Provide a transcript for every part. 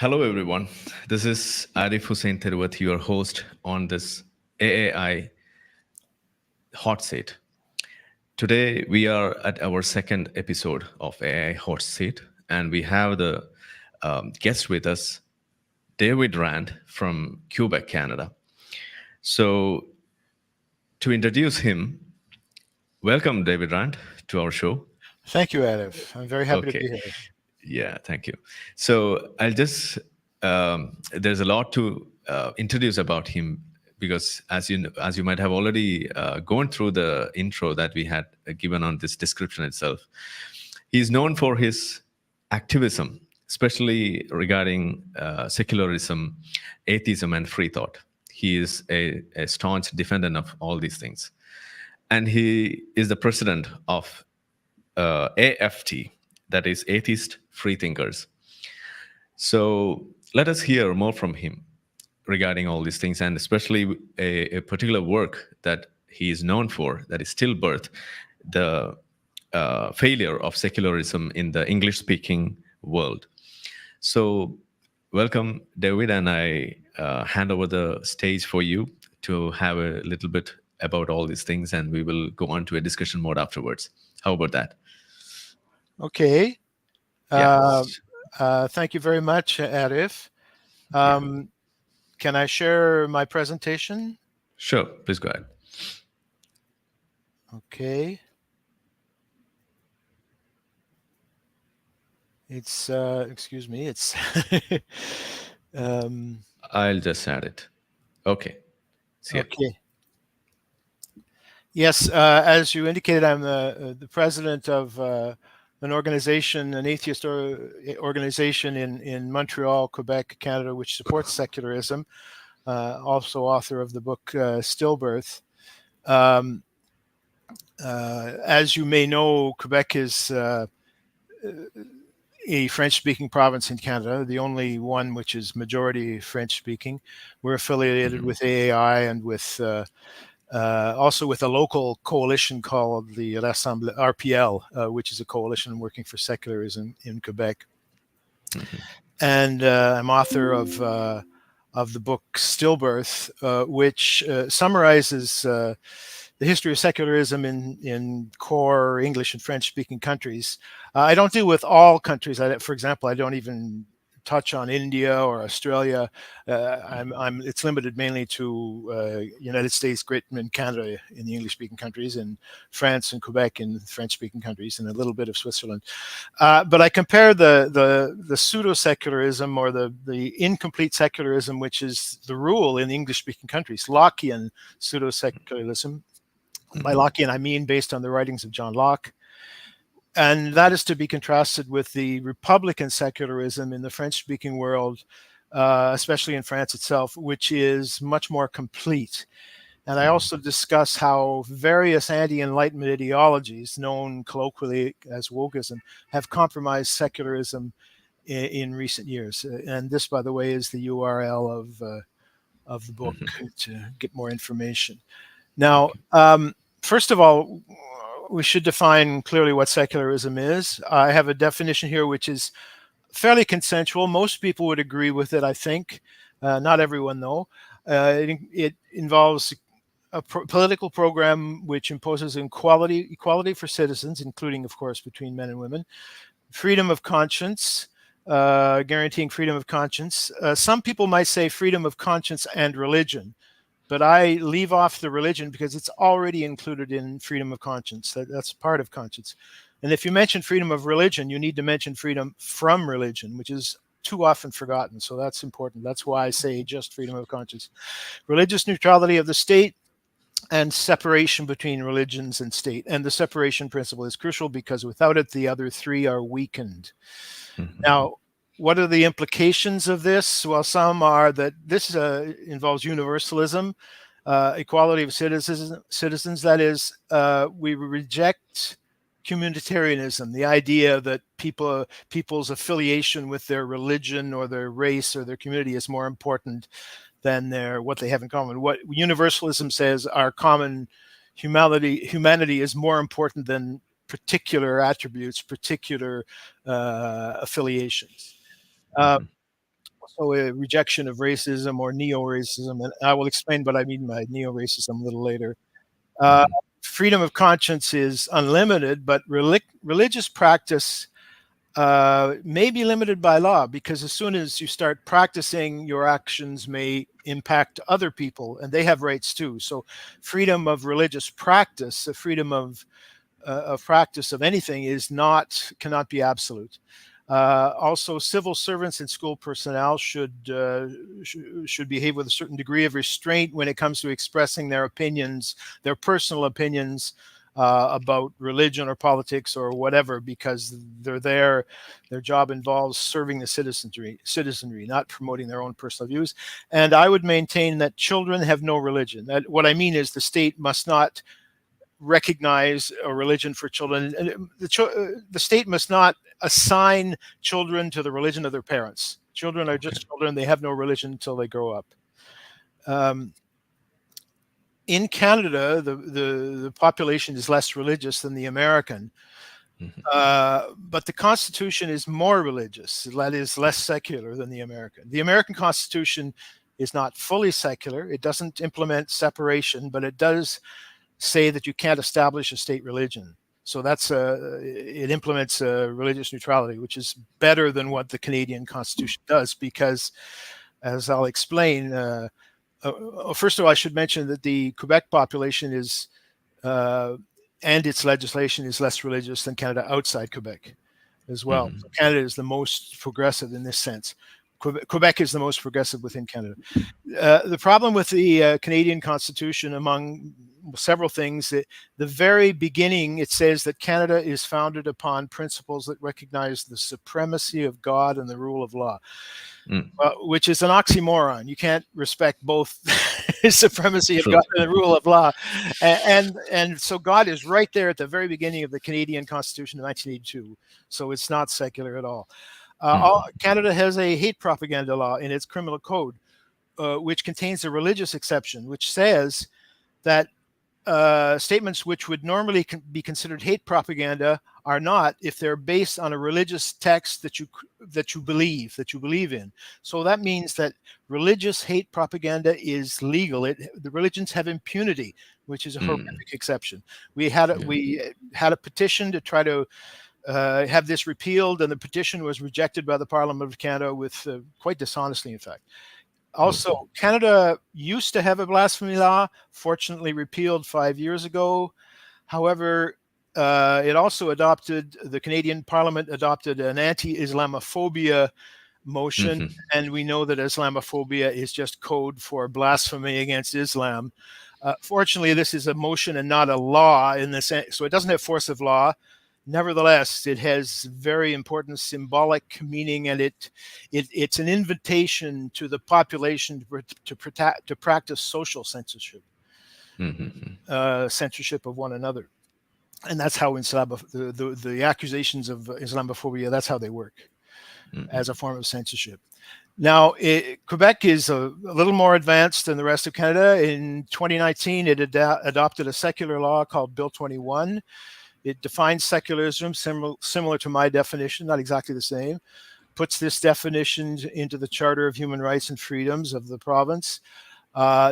Hello, everyone. This is Arif Hussain Theruvath, your host on this AAI Hot Seat. Today, we are at our second episode of AAI Hot Seat, and we have the guest with us, David Rand from Quebec, Canada. So, to introduce him, welcome, David Rand, to our show. Thank you, Arif. I'm very happy to Okay. be here. Yeah, thank you. So I'll just there's a lot to introduce about him because as you might have already gone through the intro that we had given on this description itself, he's known for his activism, especially regarding secularism, atheism, and free thought. He is a staunch defender of all these things, and he is the president of AFT, that is Atheist Freethinkers. So let us hear more from him regarding all these things, and especially a particular work that he is known for, that is Stillbirth, the failure of secularism in the English-speaking world. So welcome, David, and I hand over the stage for you to have a little bit about all these things, and we will go on to a discussion mode afterwards. How about that? Okay. Yeah. Thank you very much, Arif. Can I share my presentation? Sure. Please go ahead. Okay. It's, excuse me, it's... I'll just add it. Okay. Okay. Yes, as you indicated, I'm the president of an organization, an atheist organization in Montreal, Quebec, Canada, which supports secularism. Also author of the book Stillbirth. As you may know, Quebec is a French-speaking province in Canada, the only one which is majority French-speaking. We're affiliated with AAI and with also with a local coalition called the RPL, which is a coalition working for secularism in Quebec. And I'm author of the book Stillbirth, which summarizes the history of secularism in core English and French-speaking countries. I don't deal with all countries. For example, I don't even touch on India or Australia. It's limited mainly to United States, Great Britain, Canada in the English-speaking countries, and France and Quebec in the French-speaking countries, and a little bit of Switzerland. But I compare the pseudo-secularism or the incomplete secularism, which is the rule in the English-speaking countries, Lockean pseudo-secularism. By Lockean, I mean based on the writings of John Locke. And that is to be contrasted with the Republican secularism in the French-speaking world, especially in France itself, which is much more complete. And I also discuss how various anti-Enlightenment ideologies, known colloquially as wokeism, have compromised secularism in recent years. And this, by the way, is the URL of the book to get more information. Now, first of all, we should define clearly what secularism is. I have a definition here which is fairly consensual. Most people would agree with it, I think. Not everyone, though. It involves a political program which imposes equality for citizens, including, of course, between men and women, freedom of conscience, guaranteeing freedom of conscience. Some people might say freedom of conscience and religion, but I leave off the religion because it's already included in freedom of conscience. That's part of conscience. And if you mention freedom of religion, you need to mention freedom from religion, which is too often forgotten. So that's important. That's why I say just freedom of conscience. Religious neutrality of the state and separation between religions and state. And the separation principle is crucial because without it, the other three are weakened. Now, what are the implications of this? Well, some are that this involves universalism, equality of citizens. That is, we reject communitarianism, the idea that people's affiliation with their religion or their race or their community is more important than what they have in common. What universalism says, our common humanity is more important than particular attributes, particular affiliations. also a rejection of racism or neo-racism, and I will explain what I mean by neo-racism a little later. Freedom of conscience is unlimited, but religious practice may be limited by law, because as soon as you start practicing, your actions may impact other people, and they have rights too. So freedom of religious practice, the freedom of practice of anything cannot be absolute. Also, civil servants and school personnel should behave with a certain degree of restraint when it comes to expressing their opinions, their personal opinions about religion or politics or whatever, because they're there. Their job involves serving the citizenry, not promoting their own personal views. And I would maintain that children have no religion. What I mean is the state must not recognize a religion for children. The state must not assign children to the religion of their parents. Children are just children. They have no religion until they grow up. In Canada, the population is less religious than the American, but the Constitution is more religious. That is less secular than the American. The American Constitution is not fully secular. It doesn't implement separation, but it does say that you can't establish a state religion. So it implements religious neutrality, which is better than what the Canadian Constitution does, because, as I'll explain, first of all, I should mention that the Quebec population is, and its legislation is less religious than Canada outside Quebec as well. So Canada is the most progressive in this sense. Quebec is the most progressive within Canada. The problem with the Canadian Constitution, among several things, the very beginning, it says that Canada is founded upon principles that recognize the supremacy of God and the rule of law, which is an oxymoron. You can't respect both supremacy of God and the rule of law. And so God is right there at the very beginning of the Canadian Constitution of 1982. So it's not secular at all. Canada has a hate propaganda law in its criminal code, which contains a religious exception, which says that statements which would normally be considered hate propaganda are not, if they're based on a religious text that you believe in. So that means that religious hate propaganda is legal. The religions have impunity, which is a horrific exception. We had a petition to try to have this repealed, and the petition was rejected by the Parliament of Canada with quite dishonestly, in fact. Also, Canada used to have a blasphemy law, fortunately repealed 5 years ago. However, the Canadian Parliament adopted an anti-Islamophobia motion, and we know that Islamophobia is just code for blasphemy against Islam. Fortunately, this is a motion and not a law in the sense, so it doesn't have force of law. Nevertheless, it has very important symbolic meaning, and it's an invitation to the population to practice social censorship, censorship of one another, and that's how the accusations of Islamophobia, that's how they work, as a form of censorship. Now, Quebec is a little more advanced than the rest of Canada. In 2019, it adopted a secular law called Bill 21. It defines secularism similar to my definition, not exactly the same, puts this definition into the Charter of Human Rights and Freedoms of the province,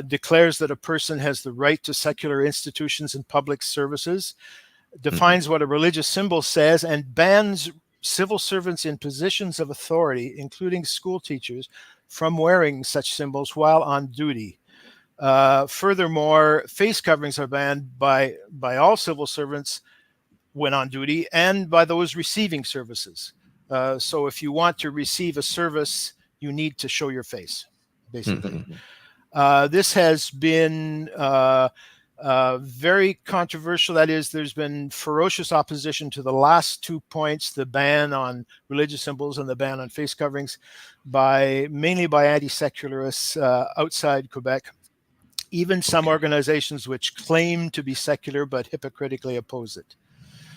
declares that a person has the right to secular institutions and public services, defines what a religious symbol says, and bans civil servants in positions of authority, including school teachers, from wearing such symbols while on duty. Furthermore, face coverings are banned by all civil servants when on duty, and by those receiving services. So if you want to receive a service, you need to show your face, basically. This has been very controversial. That is, there's been ferocious opposition to the last 2 points, the ban on religious symbols and the ban on face coverings, mainly by anti-secularists outside Quebec. Even some organizations which claim to be secular but hypocritically oppose it.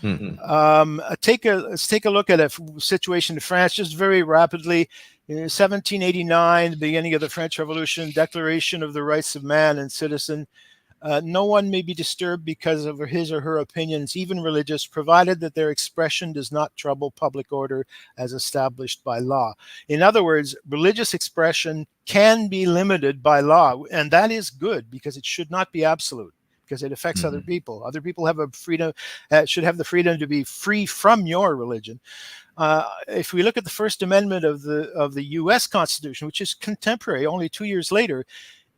Let's take a look at a situation in France just very rapidly. In 1789, the beginning of the French Revolution, Declaration of the Rights of Man and Citizen. No one may be disturbed because of his or her opinions, even religious, provided that their expression does not trouble public order as established by law. In other words, religious expression can be limited by law, and that is good because it should not be absolute, because it affects other people. Other people have a freedom, should have the freedom to be free from your religion. If we look at the First Amendment of the U.S. Constitution, which is contemporary, only 2 years later,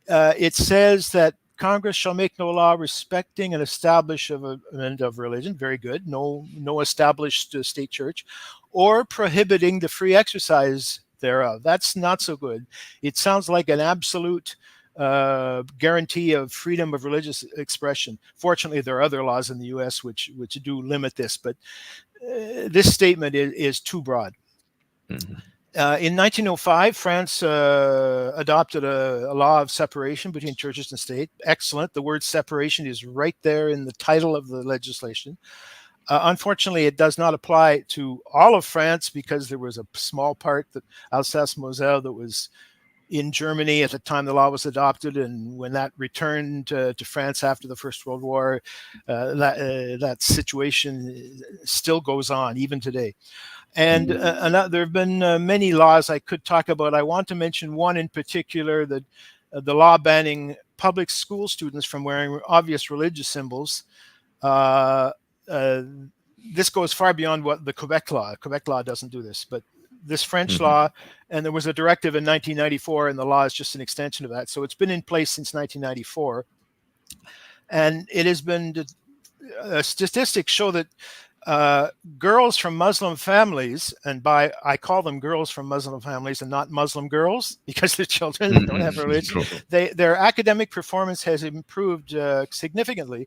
it says that Congress shall make no law respecting an establishment of religion. Very good. No established state church, or prohibiting the free exercise thereof. That's not so good. It sounds like an absolute guarantee of freedom of religious expression. Fortunately, there are other laws in the U.S. which do limit this, but this statement is too broad. In 1905, France adopted a law of separation between churches and state. Excellent. The word separation is right there in the title of the legislation. Unfortunately, it does not apply to all of France, because there was a small part, that Alsace-Moselle, that was in Germany at the time the law was adopted, and when that returned to France after the First World War, that situation still goes on even today. And there have been many laws I could talk about. I want to mention one in particular, that the law banning public school students from wearing obvious religious symbols. This goes far beyond what the Quebec law. Quebec law doesn't do this, but this French law, and there was a directive in 1994, and the law is just an extension of that. So it's been in place since 1994, and it has been. Statistics show that girls from Muslim families, and I call them girls from Muslim families and not Muslim girls, because they're children that don't have religion. Their academic performance has improved significantly,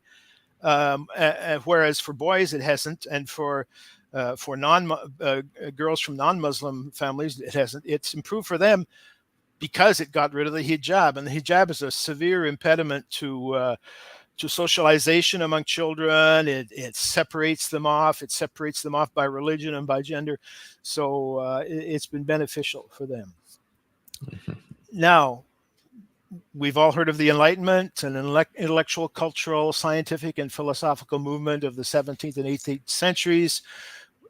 whereas for boys it hasn't, and for girls from non-Muslim families it hasn't. It's improved for them because it got rid of the hijab, and the hijab is a severe impediment to socialization among children. It separates them off. It separates them off by religion and by gender. So it's been beneficial for them. Now, we've all heard of the Enlightenment, an intellectual, cultural, scientific, and philosophical movement of the 17th and 18th centuries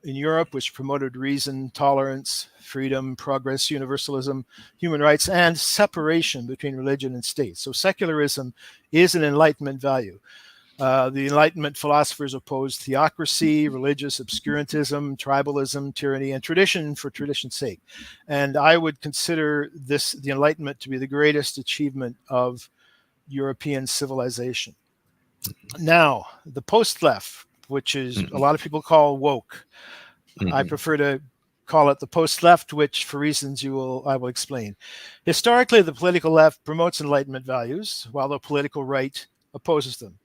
in Europe, which promoted reason, tolerance, freedom, progress, universalism, human rights, and separation between religion and state. So secularism is an Enlightenment value. The Enlightenment philosophers opposed theocracy, religious obscurantism, tribalism, tyranny, and tradition for tradition's sake. And I would consider the Enlightenment to be the greatest achievement of European civilization. Now, the post-left, which is a lot of people call woke. I prefer to call it the post-left, which, for reasons I will explain. Historically, the political left promotes Enlightenment values, while the political right opposes them.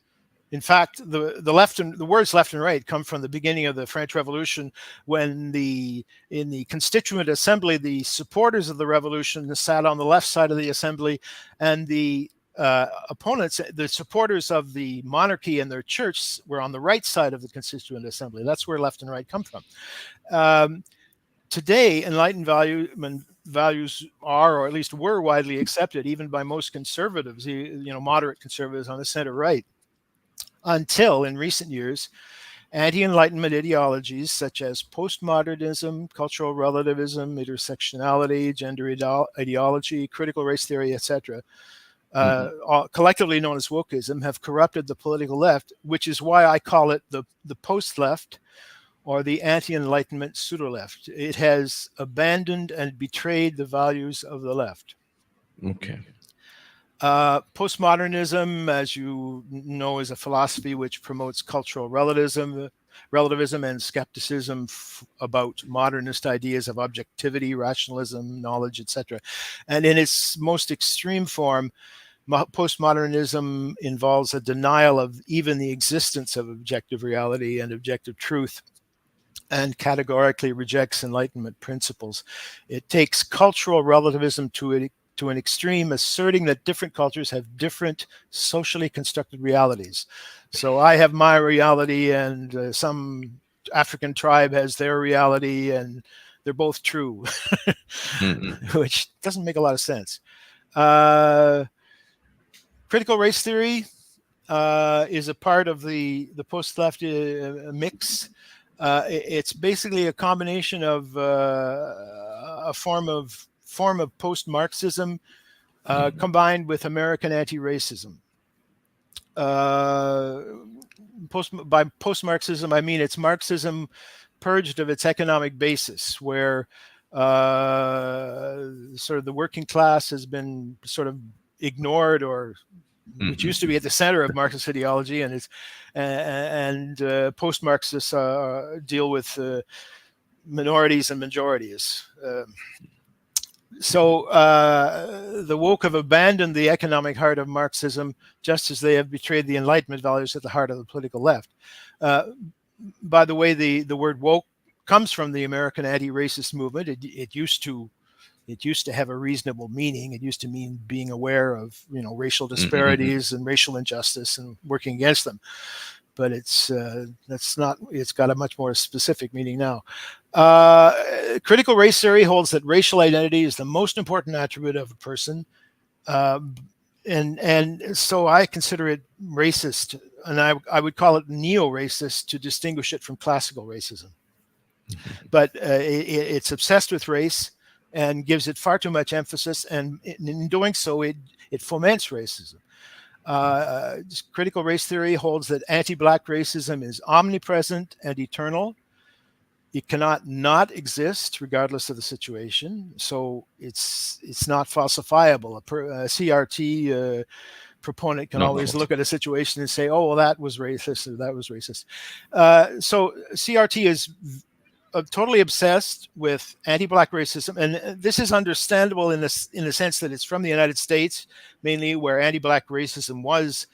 In fact, the words left and right come from the beginning of the French Revolution, when in the Constituent Assembly, the supporters of the revolution sat on the left side of the assembly, and the opponents, the supporters of the monarchy and their church, were on the right side of the Constituent Assembly. That's where left and right come from. Today, Enlightened values are, or at least were, widely accepted, even by most conservatives, moderate conservatives on the center right, until in recent years, anti-Enlightenment ideologies such as postmodernism, cultural relativism, intersectionality, gender ideology, critical race theory, etc., collectively known as wokeism, have corrupted the political left, which is why I call it the post-left, or the anti-Enlightenment pseudo-left. It has abandoned and betrayed the values of the left. Okay. Postmodernism, as you know, is a philosophy which promotes cultural relativism and skepticism about modernist ideas of objectivity, rationalism, knowledge, etc. And in its most extreme form, postmodernism involves a denial of even the existence of objective reality and objective truth, and categorically rejects Enlightenment principles. It takes cultural relativism to an extreme, asserting that different cultures have different socially constructed realities. So I have my reality, and some African tribe has their reality, and they're both true, which doesn't make a lot of sense. Critical race theory is a part of the post-left mix. It's basically a combination of a form of post-Marxism combined with American anti-racism. By post-Marxism, I mean it's Marxism purged of its economic basis, where sort of the working class has been sort of ignored, or which used to be at the center of Marxist ideology, and it's post-Marxists deal with minorities and majorities. So the woke have abandoned the economic heart of Marxism, just as they have betrayed the Enlightenment values at the heart of the political left. By the way, the word woke comes from the American anti-racist movement. It used to have a reasonable meaning. It used to mean being aware of racial disparities and racial injustice and working against them. But that's not. It's got a much more specific meaning now. Critical race theory holds that racial identity is the most important attribute of a person, and so I consider it racist, and I would call it neo-racist to distinguish it from classical racism. But it's obsessed with race and gives it far too much emphasis, and in doing so, it foments racism. Critical race theory holds that anti-Black racism is omnipresent and eternal. It cannot not exist regardless of the situation. So it's not falsifiable. A CRT proponent can always look at a situation and say, oh, well, that was racist or that was racist. So CRT is totally obsessed with anti-Black racism, and this is understandable in the sense that it's from the United States, mainly, where anti-Black racism was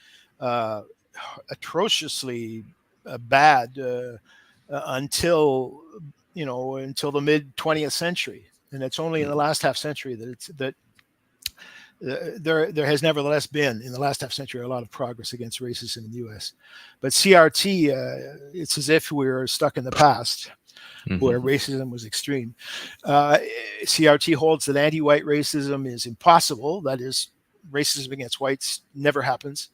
atrociously bad until the mid 20th century, and it's only in the last half century that there has nevertheless been, in the last half century, a lot of progress against racism in the U.S. But CRT, it's as if we were stuck in the past, where racism was extreme. CRT holds that anti-white racism is impossible. That is, racism against whites never happens.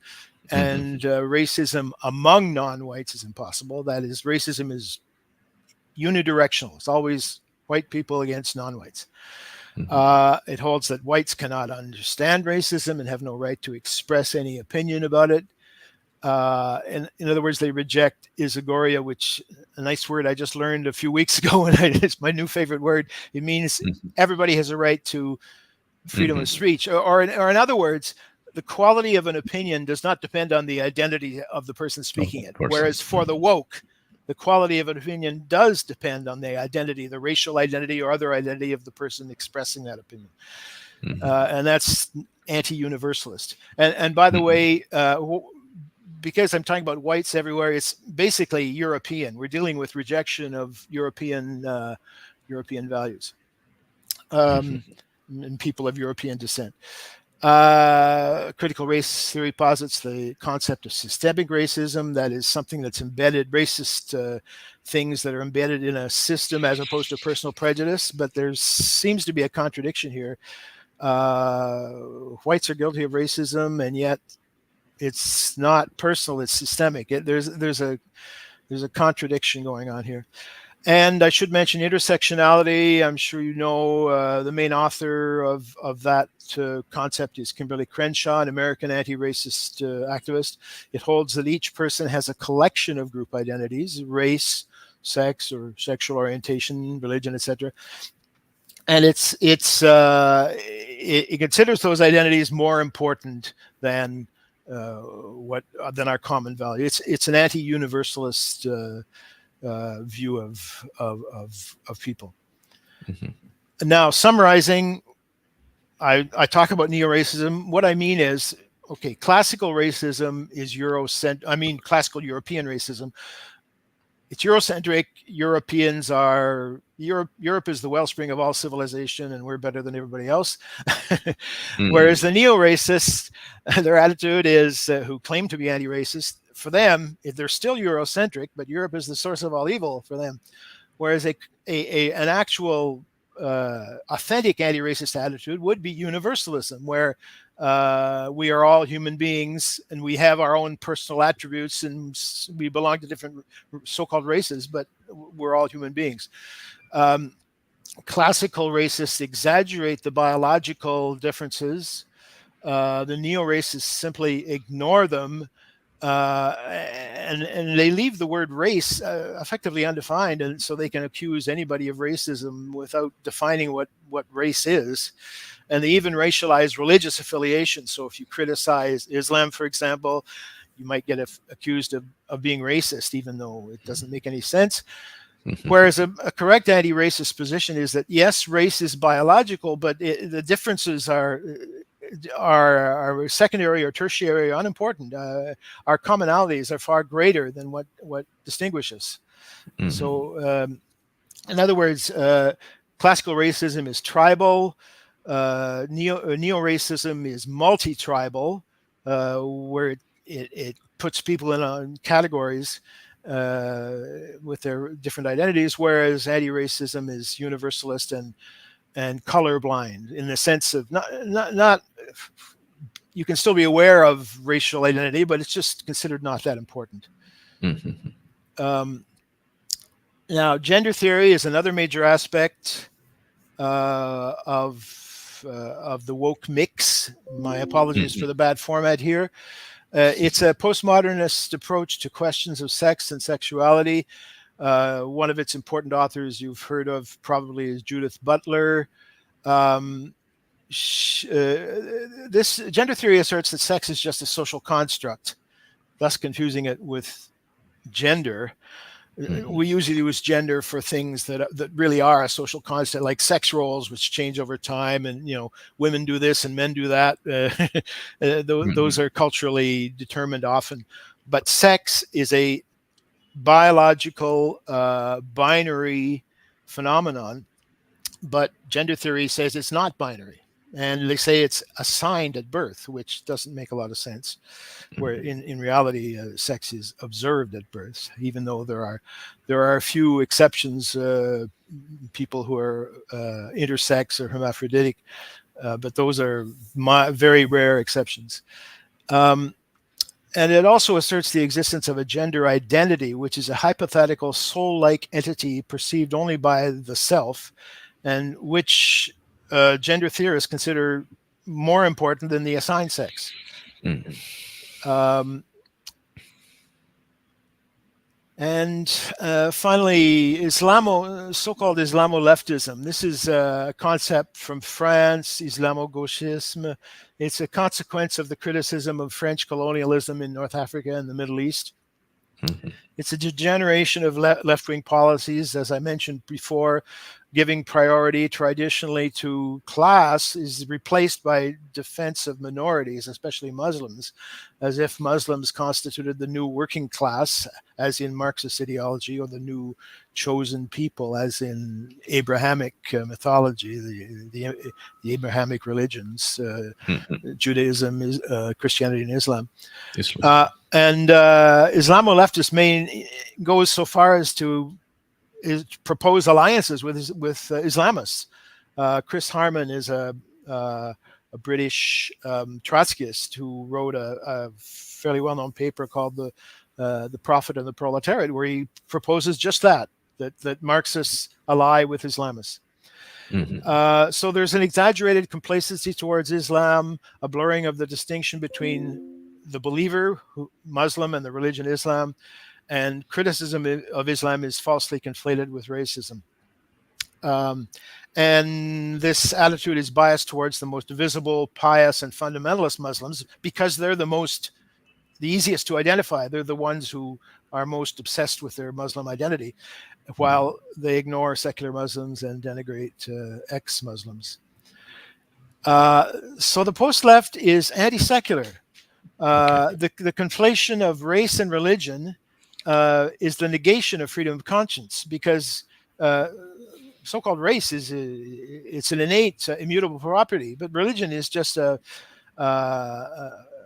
And racism among non-whites is impossible. That is, racism is unidirectional. It's always white people against non-whites. It holds that whites cannot understand racism and have no right to express any opinion about it. And in other words, they reject isogoria, which a nice word I just learned a few weeks ago, and it's my new favorite word. It means everybody has a right to freedom of speech, or in other words, the quality of an opinion does not depend on the identity of the person speaking it. Whereas for the woke, the quality of an opinion does depend on the identity, the racial identity or other identity of the person expressing that opinion. And that's anti-universalist. And by the way, because I'm talking about whites everywhere, it's basically European. We're dealing with rejection of European values and people of European descent. Critical race theory posits the concept of systemic racism. That is something that's embedded, racist things that are embedded in a system as opposed to personal prejudice. But there seems to be a contradiction here. Whites are guilty of racism, and yet it's not personal; it's systemic. There's a contradiction going on here. And I should mention intersectionality. I'm sure you know the main author of that concept is Kimberly Crenshaw, an American anti-racist activist. It holds that each person has a collection of group identities: race, sex, or sexual orientation, religion, etc. And it considers those identities more important than our common value. It's an anti-universalist view of people. Now, summarizing, I talk about neo-racism. What I mean is, okay, classical racism is classical European racism. It's Eurocentric. Europeans are Europe is the wellspring of all civilization, and we're better than everybody else. Whereas the neo-racists, their attitude is, who claim to be anti-racist, for them, they're still Eurocentric, but Europe is the source of all evil for them. Whereas an actual authentic anti-racist attitude would be universalism, where we are all human beings and we have our own personal attributes and we belong to different so-called races, but we're all human beings. Classical racists exaggerate the biological differences. The neo-racists simply ignore them, and they leave the word race effectively undefined, and so they can accuse anybody of racism without defining what race is. And they even racialize religious affiliation. So if you criticize Islam, for example, you might get accused of being racist, even though it doesn't make any sense. Whereas a correct anti-racist position is that, yes, race is biological, but the differences are secondary or tertiary or unimportant. Our commonalities are far greater than what distinguishes. So, in other words, classical racism is tribal. Neo-racism is multi-tribal, where it puts people in categories with their different identities, whereas anti-racism is universalist and colorblind, in the sense of not you can still be aware of racial identity, but it's just considered not that important. Now, gender theory is another major aspect of the woke mix. My apologies for the bad format here. It's a postmodernist approach to questions of sex and sexuality. One of its important authors you've heard of probably is Judith Butler. This gender theory asserts that sex is just a social construct, thus confusing it with gender. We usually use gender for things that really are a social construct, like sex roles, which change over time, and women do this and men do that. Those are culturally determined often, but sex is a biological binary phenomenon. But gender theory says it's not binary, and they say it's assigned at birth, which doesn't make a lot of sense. Where in reality, sex is observed at birth, even though there are a few exceptions, people who are intersex or hermaphroditic, but those are very rare exceptions. And it also asserts the existence of a gender identity, which is a hypothetical soul-like entity perceived only by the self, and which gender theorists consider more important than the assigned sex. And finally, so-called Islamo-leftism. This is a concept from France, Islamo-gauchisme. It's a consequence of the criticism of French colonialism in North Africa and the Middle East. It's a degeneration of left-wing policies, as I mentioned before. Giving priority traditionally to class is replaced by defense of minorities, especially Muslims, as if Muslims constituted the new working class, as in Marxist ideology, or the new chosen people, as in Abrahamic mythology, the Abrahamic religions, Judaism, Christianity, and Islam. And Islamo-leftist goes so far as to propose alliances with Islamists. Chris Harman is a British Trotskyist who wrote a fairly well-known paper called "The Prophet and the Proletariat," where he proposes just that Marxists ally with Islamists. So there's an exaggerated complacency towards Islam, a blurring of the distinction between the believer, Muslim, and the religion Islam, and criticism of Islam is falsely conflated with racism. And this attitude is biased towards the most visible, pious, and fundamentalist Muslims because they're the easiest to identify. They're the ones who are most obsessed with their Muslim identity, while they ignore secular Muslims and denigrate ex-Muslims. So the post-left is anti-secular. The conflation of race and religion is the negation of freedom of conscience, because so-called race it's an innate, immutable property, but religion is just an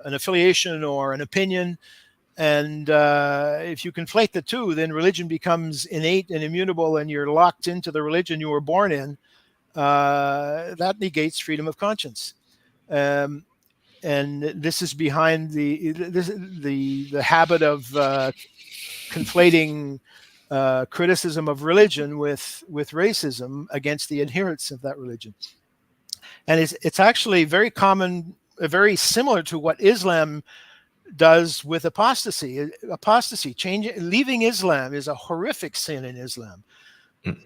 affiliation or an opinion. And if you conflate the two, then religion becomes innate and immutable, and you're locked into the religion you were born in. that negates freedom of conscience. And this is behind the habit of conflating criticism of religion with racism against the adherents of that religion. And it's actually very common, very similar to what Islam does with apostasy. Leaving Islam is a horrific sin in Islam.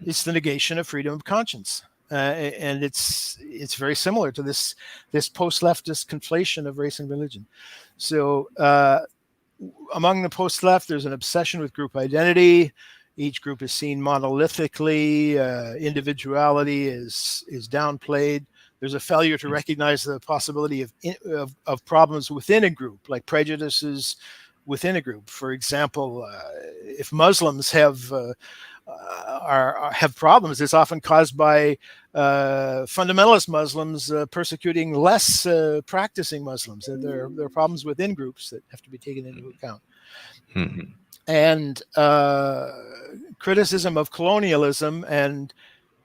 It's the negation of freedom of conscience. And it's very similar to this post-leftist conflation of race and religion. So among the post-left, there's an obsession with group identity. Each group is seen monolithically. Individuality is downplayed. There's a failure to recognize the possibility of problems within a group, like prejudices within a group. For example, if Muslims have problems, it's often caused by fundamentalist Muslims persecuting less practicing Muslims. And there are problems within groups that have to be taken into account. Mm-hmm. And criticism of colonialism and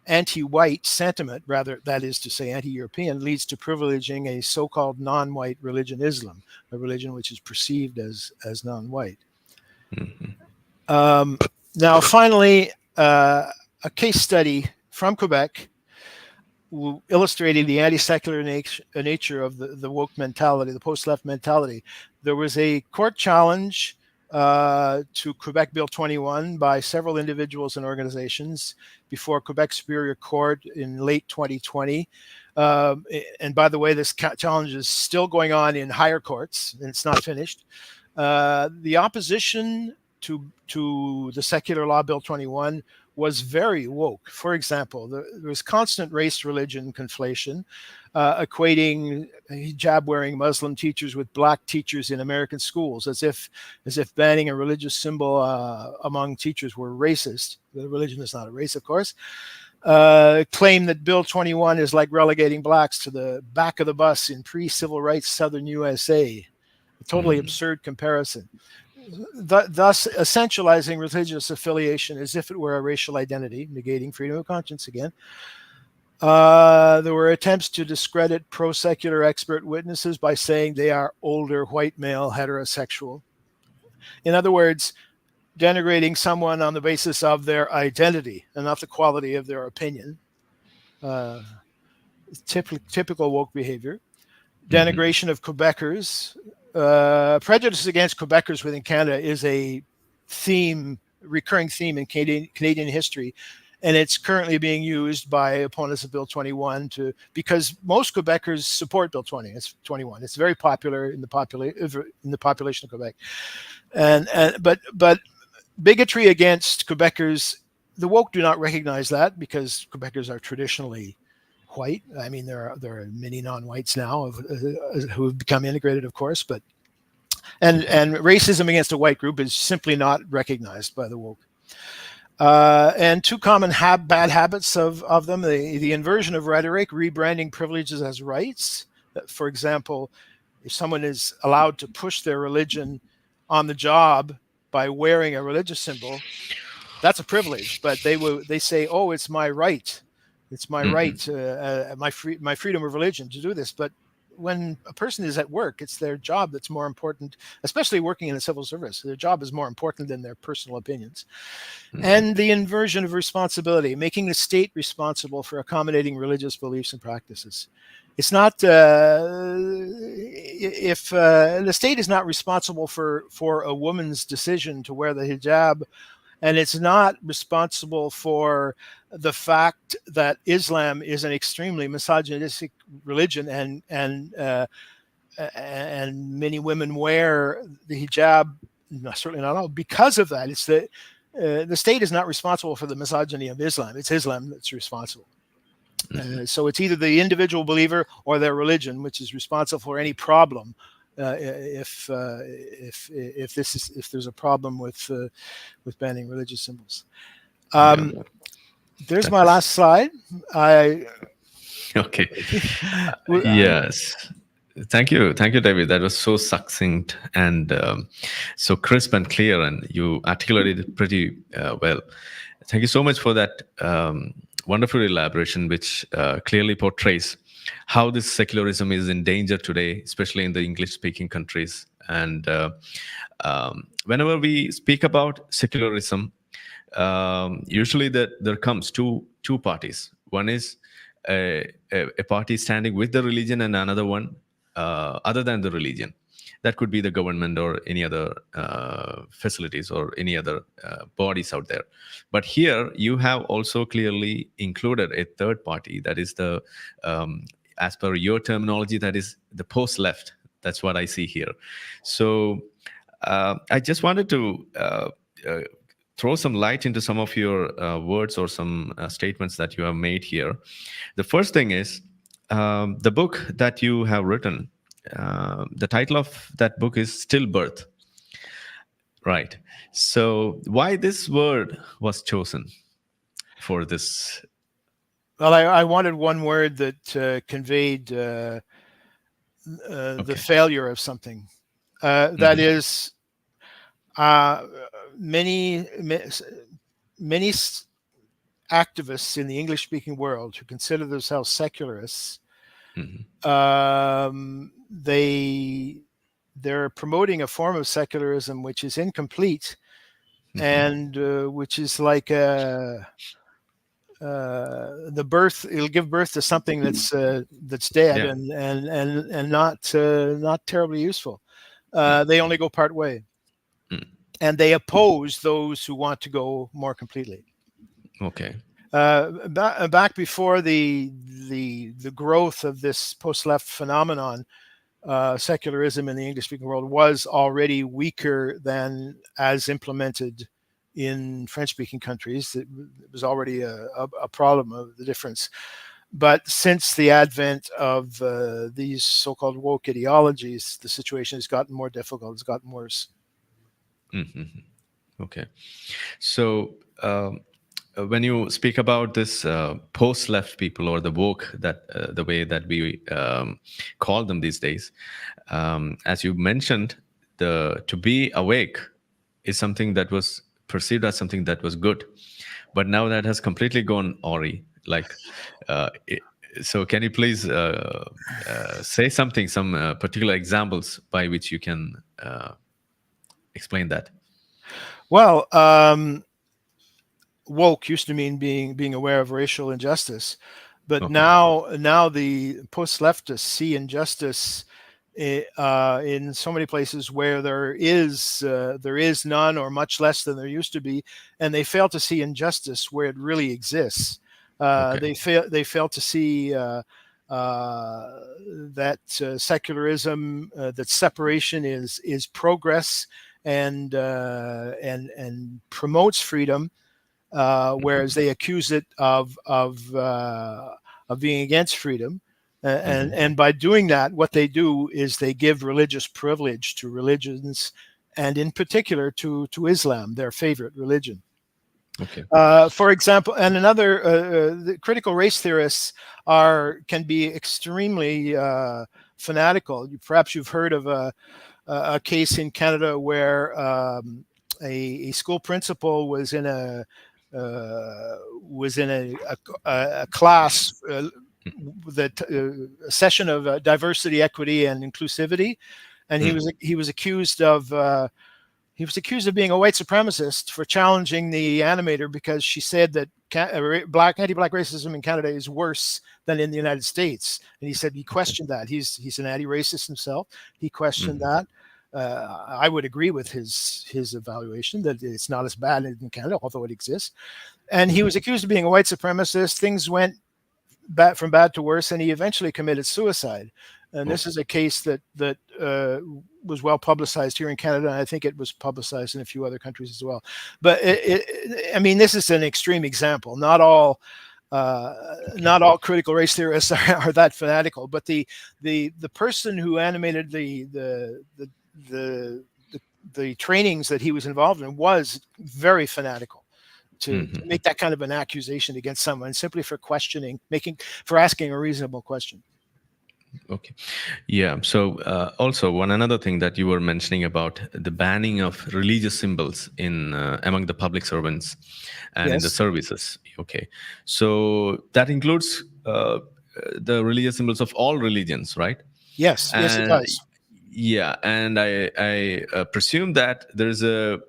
anti-white sentiment, rather, that is to say anti-European, leads to privileging a so-called non-white religion, Islam, a religion which is perceived as non-white. Mm-hmm. Now, finally, a case study from Quebec illustrating the anti-secular nature of the woke mentality, the post-left mentality. There was a court challenge to Quebec Bill 21 by several individuals and organizations before Quebec Superior Court in late 2020. And by the way, this challenge is still going on in higher courts, and it's not finished. The opposition to the secular law Bill 21 was very woke. For example, there was constant race-religion conflation, equating hijab-wearing Muslim teachers with black teachers in American schools, as if banning a religious symbol among teachers were racist. The religion is not a race, of course. Claim that Bill 21 is like relegating blacks to the back of the bus in pre-civil rights Southern USA. A totally absurd comparison. Thus essentializing religious affiliation as if it were a racial identity, negating freedom of conscience again. There were attempts to discredit pro-secular expert witnesses by saying they are older, white male, heterosexual. In other words, denigrating someone on the basis of their identity and not the quality of their opinion. Typical woke behavior. Denigration of Quebecers. Prejudice against Quebecers within Canada is a recurring theme in Canadian history, and it's currently being used by opponents of Bill 21 because most Quebecers support Bill 21. It's very popular in the population of Quebec, but bigotry against Quebecers, the woke do not recognize that because Quebecers are traditionally white. I mean, there are many non-whites now who have become integrated, of course, but and racism against a white group is simply not recognized by the woke. And two common bad habits of them: the inversion of rhetoric, rebranding privileges as rights. For example, if someone is allowed to push their religion on the job by wearing a religious symbol, that's a privilege. But they say, "Oh, it's my right. It's my right, my freedom of religion to do this." But when a person is at work, it's their job that's more important, especially working in the civil service. Their job is more important than their personal opinions. And the inversion of responsibility, making the state responsible for accommodating religious beliefs and practices. It's not, if the state is not responsible for a woman's decision to wear the hijab, and it's not responsible for the fact that Islam is an extremely misogynistic religion, and many women wear the hijab, certainly not all, because of that. It's the state is not responsible for the misogyny of Islam. It's Islam that's responsible. So it's either the individual believer or their religion which is responsible for any problem. If there's a problem with banning religious symbols. There's my last slide. Okay. Yes. Thank you, David. That was so succinct and so crisp and clear, and you articulated it pretty well. Thank you so much for that wonderful elaboration, which clearly portrays how this secularism is in danger today, especially in the English-speaking countries. And whenever we speak about secularism, usually there comes two parties. One is a party standing with the religion, and another one other than the religion. That could be the government or any other facilities or any other bodies out there. But here you have also clearly included a third party, that is the, as per your terminology, that is the post-left. That's what I see here. So I just wanted to throw some light into some of your words or some statements that you have made here. The first thing is the book that you have written. The title of that book is Stillbirth. Right. So why this word was chosen for this? Well, I wanted one word that conveyed the failure of something. That is, many activists in the English-speaking world who consider themselves secularists, they're promoting a form of secularism which is incomplete, and which is like the birth. It'll give birth to something that's dead, and not terribly useful. They only go part way, and they oppose those who want to go more completely. Okay. Back before the growth of this post-left phenomenon, secularism in the English-speaking world was already weaker than as implemented in French-speaking countries. It was already a problem of the difference. But since the advent of these so-called woke ideologies, the situation has gotten more difficult. It's gotten worse. Okay. So when you speak about this post-left people, or the woke, that the way that we call them these days, as you mentioned, to be awake is something that was perceived as something that was good, but now that has completely gone awry. Like, so can you please say something, some particular examples by which you can explain that? Well, woke used to mean being aware of racial injustice, but now the post-leftists see injustice in so many places where there is none or much less than there used to be, and they fail to see injustice where it really exists. They fail to see that secularism, that separation is progress and promotes freedom, whereas they accuse it of being against freedom. And by doing that, what they do is they give religious privilege to religions, and in particular to Islam, their favorite religion. For example, and another, the critical race theorists can be extremely fanatical. Perhaps you've heard of a case in Canada where a school principal was in a class that a session of diversity, equity, and inclusivity, and he was accused of being a white supremacist for challenging the animator because she said that anti-black racism in Canada is worse than in the United States, and he said he questioned that. He's an anti-racist himself. He questioned that. I would agree with his evaluation that it's not as bad in Canada, although it exists. And he was accused of being a white supremacist. Things went from bad to worse, and he eventually committed suicide. And this is a case that was well publicized here in Canada. And I think it was publicized in a few other countries as well. But I mean, this is an extreme example. Not all critical race theorists are that fanatical. But the person who animated the trainings that he was involved in was very fanatical. To make that kind of an accusation against someone simply for asking a reasonable question. Okay. Yeah. So also one another thing that you were mentioning about the banning of religious symbols in among the public servants and in the Yes, services. Okay. So that includes the religious symbols of all religions, right? yes, it And does. yeah, and I presume that there's a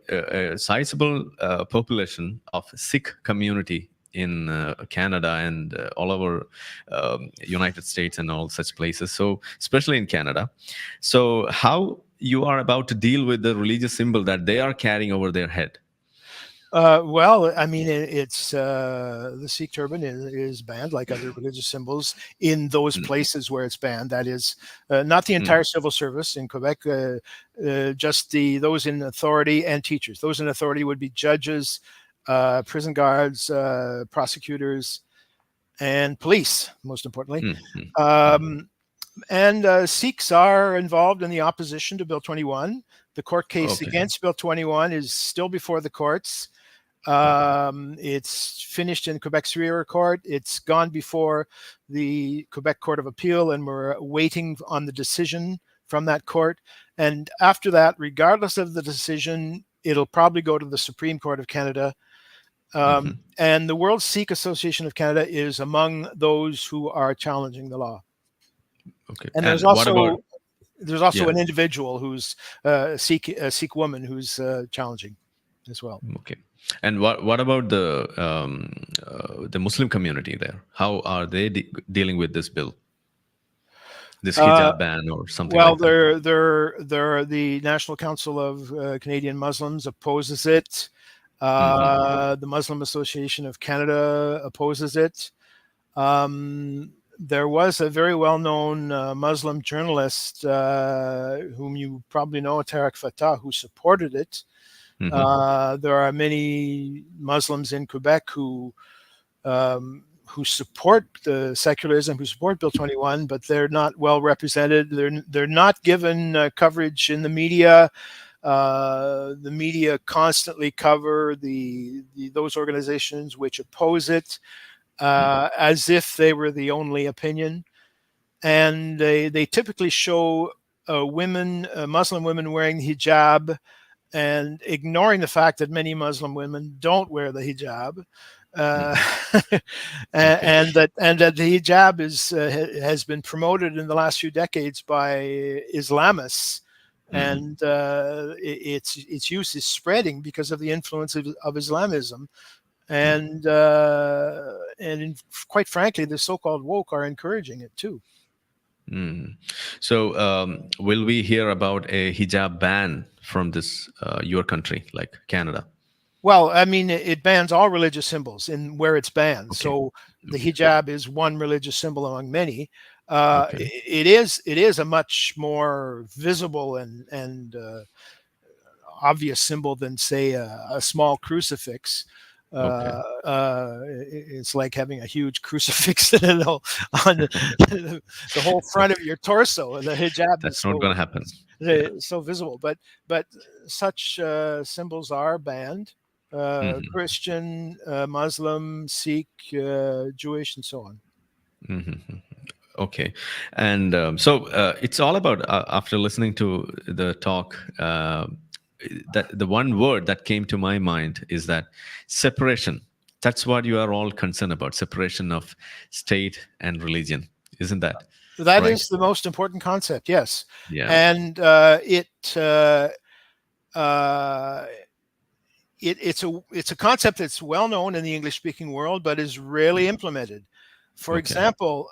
sizable population of Sikh community in Canada and all over United States and all such places. So especially in Canada. So how you are about to deal with the religious symbol that they are carrying over their head? Well, I mean, it's the Sikh turban is banned, like other religious symbols, in those Mm, places where it's banned. That is, not the mm, entire civil service in Quebec, just those in authority and teachers. Those in authority would be judges, prison guards, prosecutors, and police, most importantly. mm, mm, mm, Um, and Sikhs are involved in the opposition to Bill 21. The court case okay. against Bill 21 is still before the courts. Okay. It's finished in Quebec Superior Court. It's gone before the Quebec Court of Appeal, and we're waiting on the decision from that court. And after that, regardless of the decision, it'll probably go to the Supreme Court of Canada. Hmm. And the World Sikh Association of Canada is among those who are challenging the law. Okay. And And what about, there's also yeah. an individual who's a Sikh woman who's challenging as well. Okay. And what about the Muslim community there? How are they dealing with this bill, this Uh, hijab ban or something well, like that? the National Council of Canadian Muslims opposes it. Hmm. The Muslim Association of Canada opposes it. There was a very well-known Muslim journalist whom you probably know, Tariq Fatah, who supported it. Hmm. There are many Muslims in Quebec who support the secularism, who support Bill 21, but they're not well represented. They're not given coverage in the media. The media constantly cover those organizations which oppose it as if they were the only opinion, and they typically show Muslim women wearing hijab and ignoring the fact that many Muslim women don't wear the hijab, uh, Hmm. Okay. and that the hijab has been promoted in the last few decades by Islamists, Hmm. and its use is spreading because of the influence of Islamism, and quite frankly, the so-called woke are encouraging it too. Mm. So, will we hear about a hijab ban from this your country, like Canada? Well, I mean, it bans all religious symbols in where it's banned. Okay. So the Okay. hijab is one religious symbol among many. Okay. It is a much more visible and obvious symbol than, say, a small crucifix. Okay. It's like having a huge crucifix on the whole front of your torso, and the hijab is That's not going to happen. Yeah. so visible. But such symbols are banned. Hmm. Christian, Muslim, Sikh, Jewish, and so on. Hmm. Okay. And so it's all about after listening to the talk. That the one word that came to my mind is that separation. That's what you are all concerned about: separation of state and religion, isn't that That right? is the most important concept, yes. Yeah. And uh, it's a concept that's well known in the English speaking world, but is rarely implemented. For Okay. example,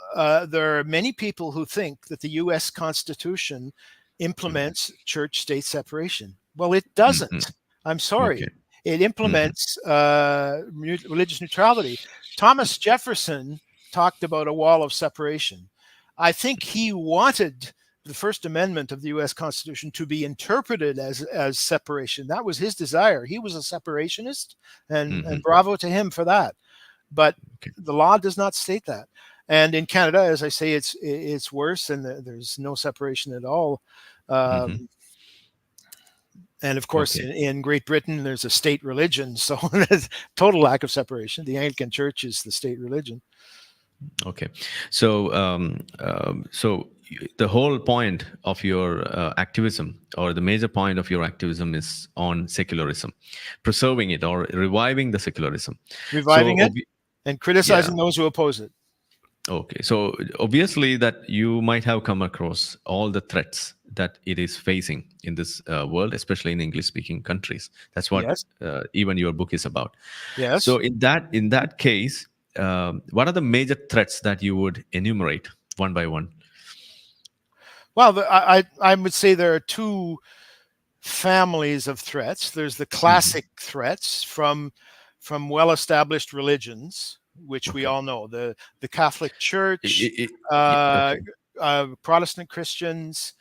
there are many people who think that the U.S. Constitution implements church-state separation. Well, it Mm-hmm. doesn't. I'm Okay. sorry. It Mm-hmm. implements religious neutrality. Thomas Jefferson talked about a wall of separation. I think he wanted the First Amendment of the U.S. Constitution to be interpreted as separation. That was his desire. He was a separationist, and Mm-hmm. bravo to him for that. But Okay. the law does not state that. And in Canada, as I say, it's worse, and there's no separation at all. Mm-hmm. Um, and of course, Okay. in Great Britain, there's a state religion, so there's total lack of separation. The Anglican Church is the state religion. Okay. So, the whole point of your activism, or the major point of your activism, is on secularism, preserving it or reviving the secularism. So, Reviving it and yeah. criticizing those who oppose it. Okay. So obviously that you might have come across all the threats that it is facing in this world, especially in English-speaking countries. That's what Yes. even your book is about. So Yes. in that case, what are the major threats that you would enumerate one by one? Well, I would say there are two families of threats. There's the Mhm. classic threats from well-established religions, which we Okay. all know: the Catholic Church, Yeah, uh, okay. Protestant Christians,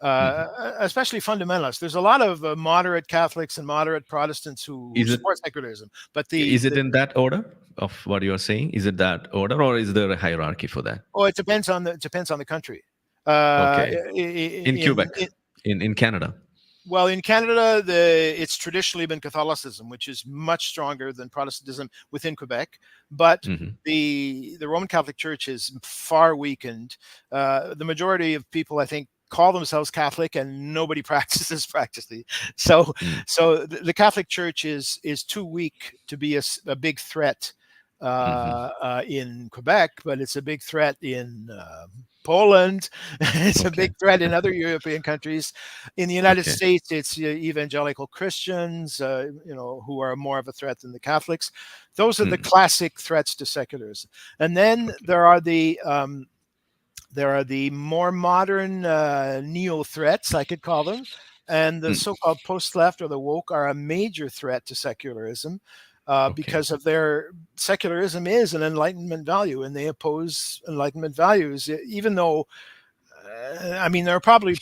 Mhm. especially fundamentalists. There's a lot of moderate Catholics and moderate Protestants who Is it support secularism, but is it in that order of what you are saying? Is it that order, or is there a hierarchy for that? oh, it depends on the country. Okay. In Quebec, In in Canada. Well, in Canada, it's traditionally been Catholicism, which is much stronger than Protestantism within Quebec. But Hmm. the Roman Catholic Church is far weakened. The majority of people, I think, call themselves Catholic, and nobody practically. So, Mm. the Catholic Church is too weak to be a big threat Hmm. in Quebec, but it's a big threat in Poland. It's a Okay. big threat in other European countries. In the United Okay. States, it's evangelical Christians, who are more of a threat than the Catholics. Those are the Mm. classic threats to secularism. And then Okay. there are the more modern neo threats, I could call them, and the Mm. so-called post-left or the woke are a major threat to secularism. Okay. Because of their secularism is an Enlightenment value, and they oppose Enlightenment values, even though I mean there are probably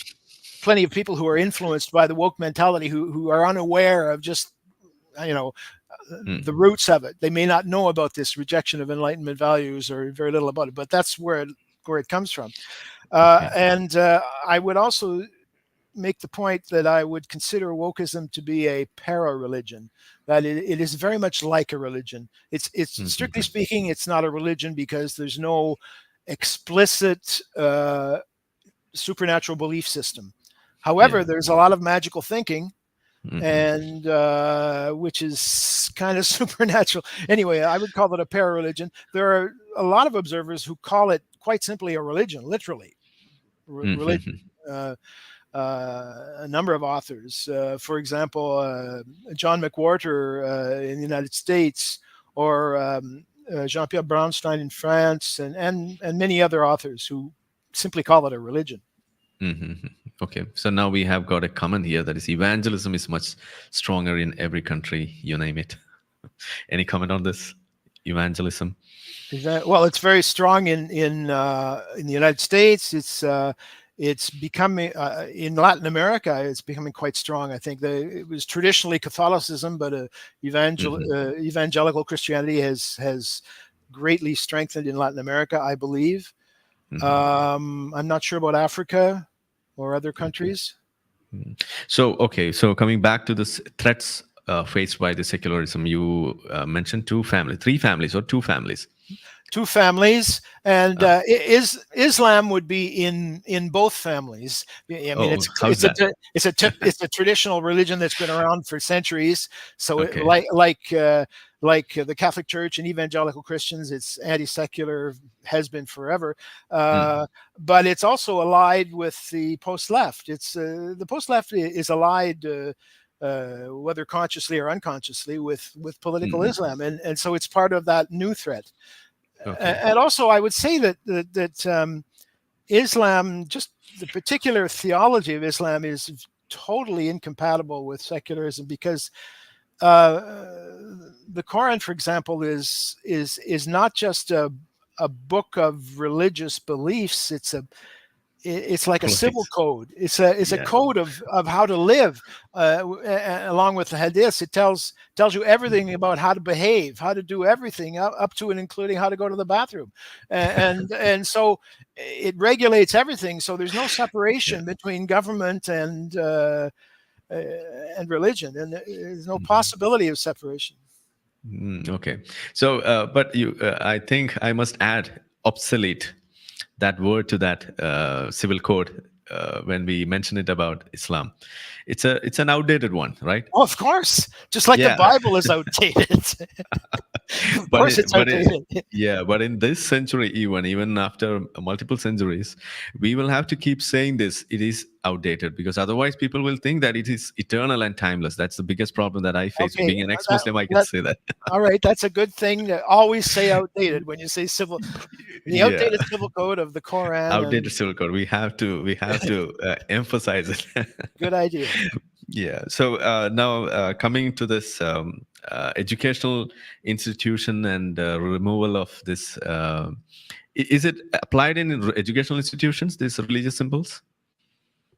plenty of people who are influenced by the woke mentality who are unaware of just you know the Mm. roots of it. They may not know about this rejection of Enlightenment values or very little about it, but that's where it comes from. Okay. And I would also make the point that I would consider wokeism to be a para-religion, that it is very much like a religion. It's strictly Hmm. speaking, it's not a religion because there's no explicit supernatural belief system. Yeah. However, there's a lot of magical thinking, Hmm. and which is kind of supernatural. Anyway, I would call it a para-religion. There are a lot of observers who call it quite simply a religion, literally religion. Hmm. Uh, a number of authors, for example, John McWhorter in the United States, or Jean-Pierre Braunstein in France, and many other authors who simply call it a religion. Hmm. Okay. So now we have got a comment here, that is evangelism is much stronger in every country, you name it. Any comment on this? Evangelism. Well, it's very strong in the United States. It's becoming in Latin America. It's becoming quite strong. I think it was traditionally Catholicism, but Hmm. evangelical Christianity has greatly strengthened in Latin America, I believe. Hmm. I'm not sure about Africa or other Okay. countries. So, okay. So coming back to this threats faced by the secularism, you mentioned three families, or two families. Two families, and Uh, Islam would be in both families. I mean, oh, it's how's it's a that? it's a traditional religion that's been around for centuries. So Okay. like the Catholic Church and evangelical Christians, it's anti-secular, has been forever. Mm. Uh, but it's also allied with the post-left. It's the post-left is allied. Whether consciously or unconsciously, with political Mm. Islam, and so it's part of that new threat. Okay. And also, I would say that Islam, just the particular theology of Islam, is totally incompatible with secularism, because uh, the Quran, for example, is not just a book of religious beliefs. It's like a civil Politics. code. It's a Yeah. code of how to live. Along with the hadiths, it tells you everything about how to behave, how to do everything, up to and including how to go to the bathroom, and so it regulates everything. So there's no Yeah. separation between government and religion, and there's no Mhm. possibility of separation. Okay. So, but I think I must add obsolete that word to that civil code when we mention it about Islam. It's an outdated one, right? Oh, of course. Just like the Yeah. Bible is outdated. Of but course, it, it's but it, outdated. yeah, but in this century, even after multiple centuries, we will have to keep saying this. It is outdated because otherwise people will think that it is eternal and timeless. That's the biggest problem that I face. Okay, Being an ex-Muslim, I can that, say that. all right. That's a good thing to always say outdated when you say the Yeah, outdated civil code of the Quran, and outdated civil code. We have to emphasize it. good idea. Yeah. So now coming to this educational institution and removal of this, is it applied in educational institutions? These religious symbols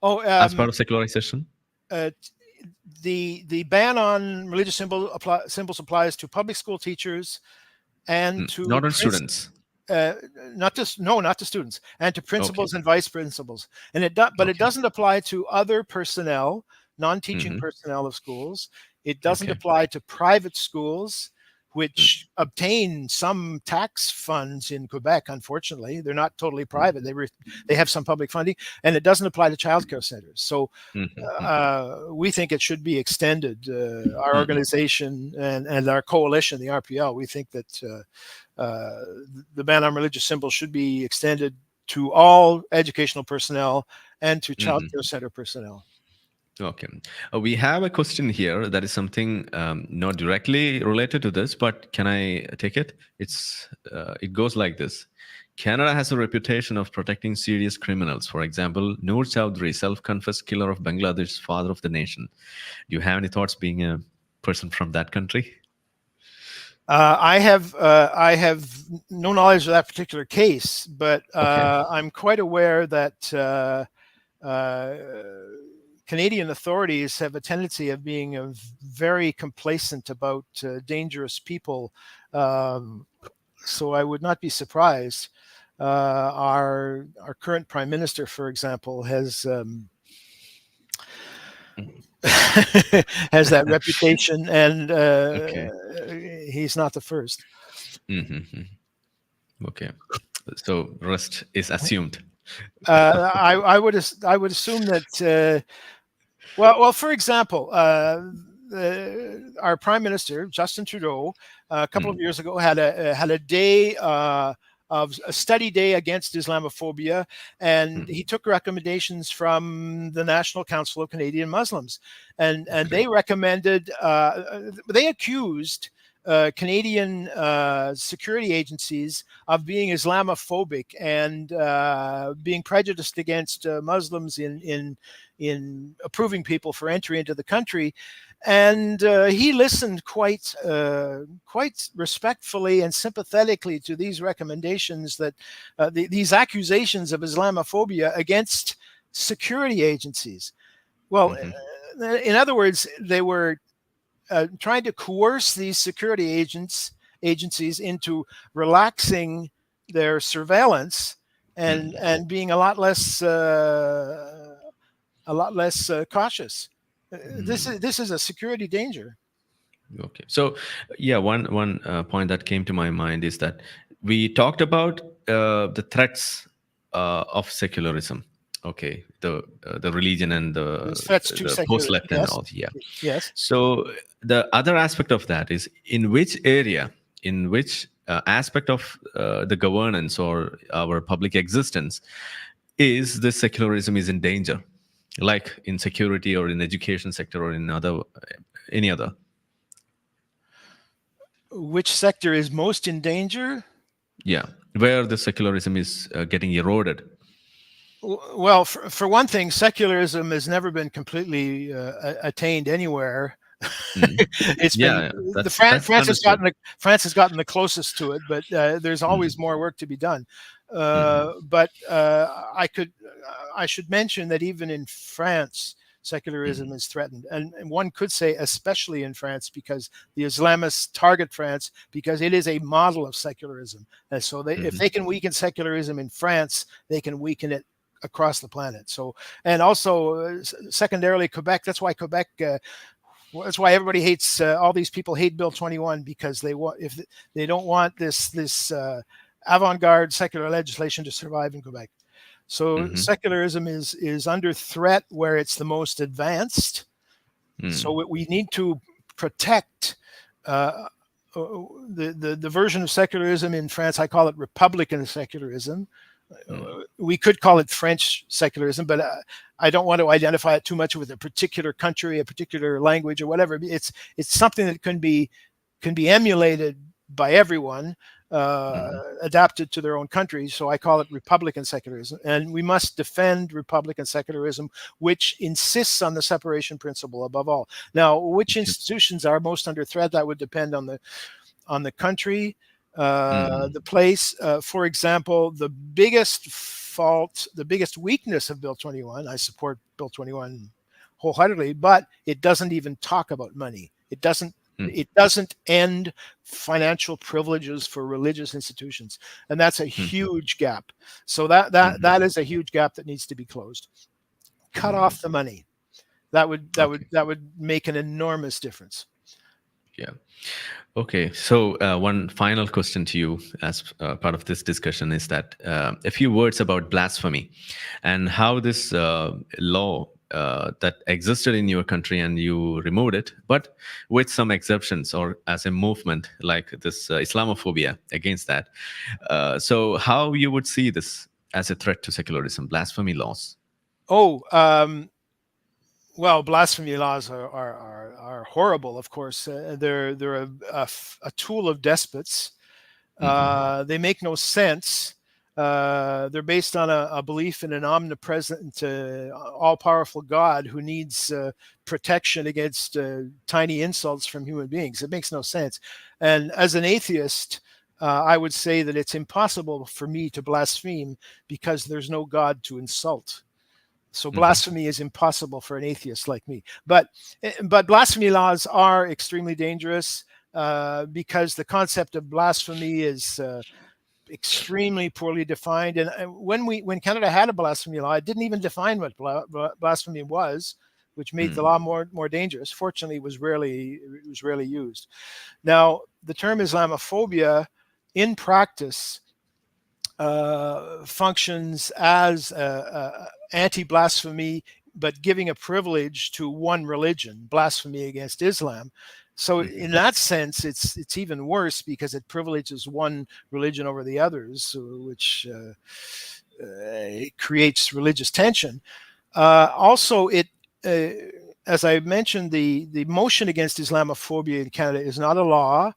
Oh, as part of secularization? uh, the ban on religious symbols applies to public school teachers and to Not on students. not to students, and to Okay. principals and vice principals, and it Okay. doesn't apply to other personnel, non-teaching Hmm. personnel of schools. It doesn't Okay. apply to private schools which obtain some tax funds in Quebec. Unfortunately, they're not totally private. They have some public funding, and it doesn't apply to childcare centers. So we think it should be extended. Our organization and our coalition, the RPL, we think that the ban on religious symbols should be extended to all educational personnel and to child care center personnel. Okay. We have a question here that is something not directly related to this, but can I take it? It goes like this. Canada has a reputation of protecting serious criminals. For example, Noor Chowdhury, self-confessed killer of Bangladesh's father of the nation. Do you have any thoughts being a person from that country? I have no knowledge of that particular case, but I'm quite aware that Canadian authorities have a tendency of being very complacent about dangerous people. So I would not be surprised. Our current prime minister, for example, has has that reputation, and he's not the first. Okay, so rest is assumed. I would assume that. Well, for example, our prime minister Justin Trudeau a couple of years ago had a day of a study day against Islamophobia, and he took recommendations from the National Council of Canadian Muslims, and they recommended, they accused Canadian security agencies of being Islamophobic and being prejudiced against Muslims in approving people for entry into the country. And he listened quite respectfully and sympathetically to these recommendations, that these accusations of Islamophobia against security agencies. Well, in other words, they were trying to coerce these security agencies into relaxing their surveillance and being a lot less cautious. This is a security danger. Okay, so yeah, one point that came to my mind is that we talked about the threats of secularism. Okay, the religion and the threats to post-left and yes. all. Yeah. Yes. So the other aspect of that is in which area, in which aspect of the governance or our public existence is this secularism is in danger, like in security or in education sector or in any other. Which sector is most in danger? Yeah, where the secularism is getting eroded. Well, for one thing, secularism has never been completely attained anywhere. It's been France has gotten the closest to it, but there's always more work to be done. But I should mention that even in France, secularism is threatened, and one could say especially in France, because the Islamists target France because it is a model of secularism. And so if they can weaken secularism in France, they can weaken it across the planet. So, and also secondarily, Quebec. That's why Quebec. That's why everybody hates all these people hate Bill 21, because they want, if they don't want this avant-garde secular legislation to survive in Quebec. So Mm-hmm. secularism is under threat where it's the most advanced. So we need to protect the version of secularism in France. I call it Republican secularism. We could call it French secularism, but I don't want to identify it too much with a particular country, a particular language, or whatever. It's something that can be emulated by everyone, adapted to their own countries. So I call it Republican secularism, and we must defend Republican secularism, which insists on the separation principle above all. Now, which institutions are most under threat? That would depend on the country, the place. For example, the biggest fault, the biggest weakness of Bill 21, I support Bill 21 wholeheartedly, but it doesn't even talk about money. It doesn't end financial privileges for religious institutions, and that's a huge gap. So that is a huge gap that needs to be closed. Cut off the money. That would make an enormous difference. Yeah. Okay. So one final question to you as part of this discussion is that a few words about blasphemy and how this law that existed in your country and you removed it, but with some exceptions or as a movement like this Islamophobia against that. So how you would see this as a threat to secularism, blasphemy laws? Well, blasphemy laws are horrible. Of course, they're a tool of despots. They make no sense. They're based on a belief in an omnipresent, all-powerful God who needs protection against tiny insults from human beings. It makes no sense. And as an atheist, I would say that it's impossible for me to blaspheme because there's no God to insult. So blasphemy is impossible for an atheist like me. But blasphemy laws are extremely dangerous because the concept of blasphemy is extremely poorly defined. And when Canada had a blasphemy law, it didn't even define what blasphemy was, which made the law more dangerous. Fortunately, it was rarely used. Now, the term Islamophobia, in practice, functions as anti-blasphemy, but giving a privilege to one religion, blasphemy against Islam. So in that sense, it's even worse because it privileges one religion over the others, which creates religious tension. Also, as I mentioned, the motion against Islamophobia in Canada is not a law.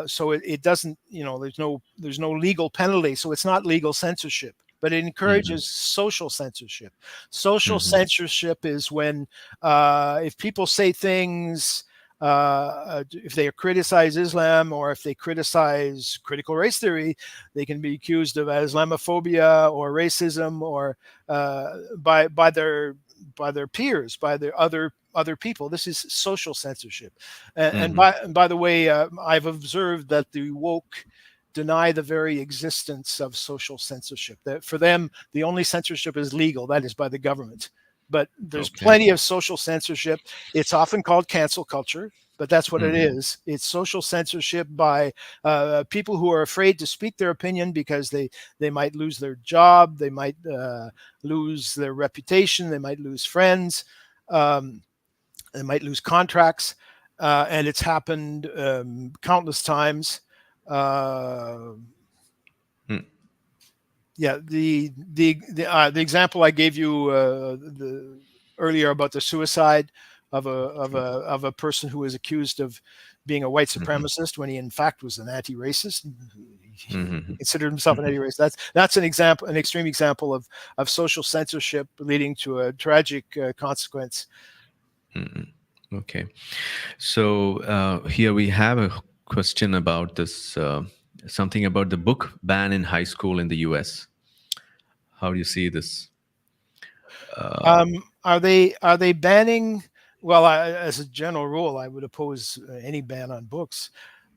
So it doesn't, there's no legal penalty. So it's not legal censorship, but it encourages social censorship. Social censorship is when if people say things, if they criticize Islam or if they criticize critical race theory, they can be accused of Islamophobia or racism or by their peers, by their other people. This is social censorship. And by the way, I've observed that the woke deny the very existence of social censorship. That for them, the only censorship is legal, that is by the government. But there's plenty of social censorship. It's often called cancel culture, but that's what it is. It's social censorship by people who are afraid to speak their opinion because they might lose their job, they might lose their reputation, they might lose friends, they might lose contracts, and it's happened countless times. Yeah, the example I gave you earlier about the suicide of a person who was accused of being a white supremacist when he in fact was an anti-racist. He considered himself an anti-racist. That's an example, an extreme example of social censorship leading to a tragic consequence. Okay, so here we have a question about this. Something about the book ban in high school in the U.S. How do you see this? Are they banning? Well, as a general rule, I would oppose any ban on books.